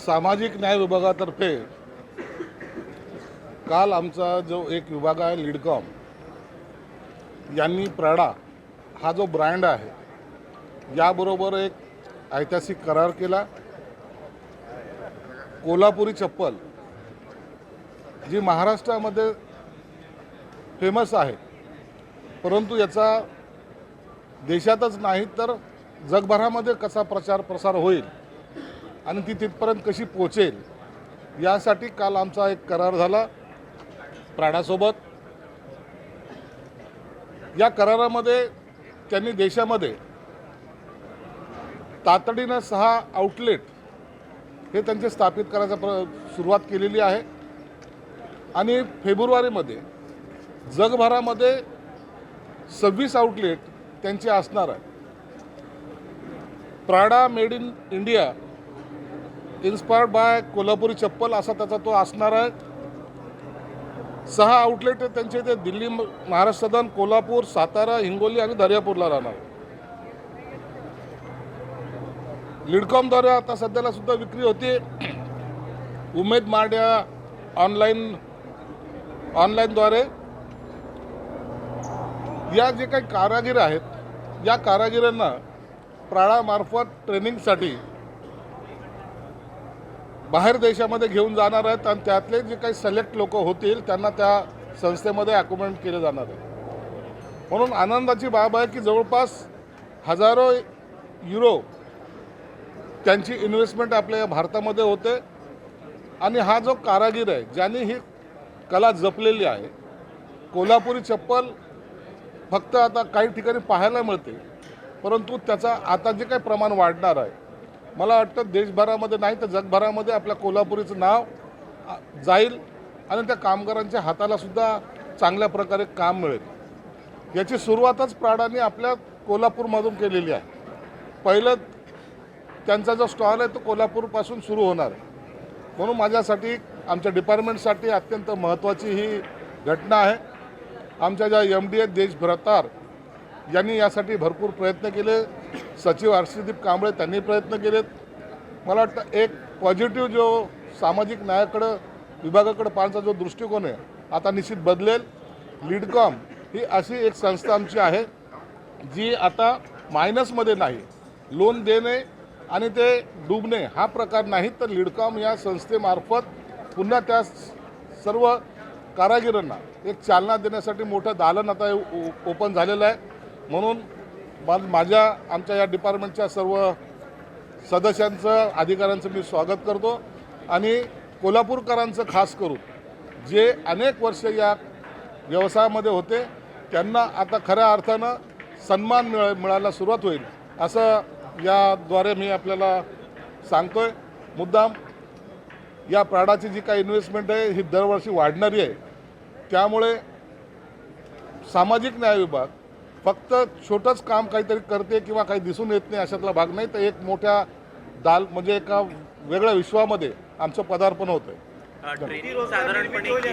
सामाजिक न्याय विभागातर्फे काल आमचा जो एक विभाग आहे लीडकॉम यांनी प्राडा हा जो ब्रँड आहे याबरोबर एक ऐतिहासिक करार केला। कोल्हापुरी चप्पल जी महाराष्ट्रामध्ये फेमस आहे, परंतु याचा देशातच नाही तर जगभरामध्ये कसा प्रचार प्रसार होईल आणि ती तिथपर्यंत कशी पोहोचेल यासाठी काल आमचा एक करार झाला प्राडासोबत। या करारामध्ये त्यांनी देशामध्ये तातडीनं 6 आउटलेट हे त्यांचे स्थापित करायचा सुरुवात केलेली आहे आणि फेब्रुवारीमध्ये जगभरामध्ये 26 आउटलेट त्यांचे असणार आहे। Prada made in India inspired bye Kolhapuri चप्पल असा त्याचा तो असणार आहे। 6 आउटलेट त्यांचे ते दिल्ली, महाराष्ट्र सदन, कोल्हापूर, सातारा, हिंगोली आणि दर्यापूरला राहणार। लीडकॉमद्वारे आता सध्याला सुद्धा विक्री होते। उमेद मार्ट या ऑनलाईनद्वारे या जे काही कारागीर आहेत या कारागिरांना प्राडामार्फत ट्रेनिंगसाठी बाहेर देशामध्ये घेऊन जाणार आहेत आणि त्यातले जे काही सिलेक्ट लोक होतील त्यांना त्या संस्थेमध्ये अकोमोडेट केले जाणार आहे। म्हणून आनंदाची बाब आहे की जवळपास हजारो युरो त्यांची इन्व्हेस्टमेंट आपल्या भारतामध्ये होते आणि हा जो कारागीर आहे ज्यांनी ही कला जपलेली आहे, कोल्हापुरी चप्पल फक्त आता काही ठिकाणी पाहायला मिळते, परंतु त्याचा आता जे काही प्रमाण वाढणार आहे, मला वाटतं देशभरामध्ये नाही तर जगभरामध्ये आपल्या कोल्हापुरीचं नाव जाईल आणि त्या कामगारांच्या हाताला सुद्धा चांगल्या प्रकारे काम मिळेल। याची सुरुवातच प्राडाने आपल्या कोल्हापूरमधून केलेली आहे। पहिलं त्यांचा जो स्टॉल आहे तो कोल्हापूरपासून सुरू होणार आहे। म्हणून माझ्यासाठी, आमच्या डिपार्टमेंटसाठी अत्यंत महत्त्वाची ही घटना आहे। आमच्या ज्या MD आहेत देश भ्रतार यांनी यासाठी भरपूर प्रयत्न केले। सचिव हर्षदीप कांबळे त्यांनी प्रयत्न केलेत। मला वाटतं एक पॉझिटिव्ह जो सामाजिक न्यायाकडं विभागाकडे पाहण्याचा जो दृष्टिकोन आहे आता निश्चित बदलेल। लीडकॉम ही अशी एक संस्था आमची आहे जी आता मायनसमध्ये नाही, लोन देणे आणि ते डुबणे हा प्रकार नाही, तर लीडकॉम या संस्थेमार्फत पुन्हा त्या सर्व कारागिरांना एक चालना देण्यासाठी मोठं दालन आता ओपन झालेलं आहे। म्हणून आमच्या या डिपार्टमेंटच्या सर्व सदस्यांचं, अधिकाऱ्यांचं मी स्वागत करतो आणि कोल्हापूरकरांचं खास करून जे अनेक वर्ष या व्यवसायामध्ये होते त्यांना आता खऱ्या अर्थानं सन्मान मिळायला सुरुवात होईल असं याद्वारे मी आपल्याला सांगतोय। मुद्दाम या प्राडाची जी काही इन्व्हेस्टमेंट आहे ही दरवर्षी वाढणारी आहे, त्यामुळे सामाजिक न्याय विभाग फक्त छोटंच काम काहीतरी करते किंवा काही दिसून येत नाही अशातला भाग नाही, तर एक मोठ्या म्हणजे एका वेगळ्या विश्वामध्ये आमचं पदार्पण होतं आहे।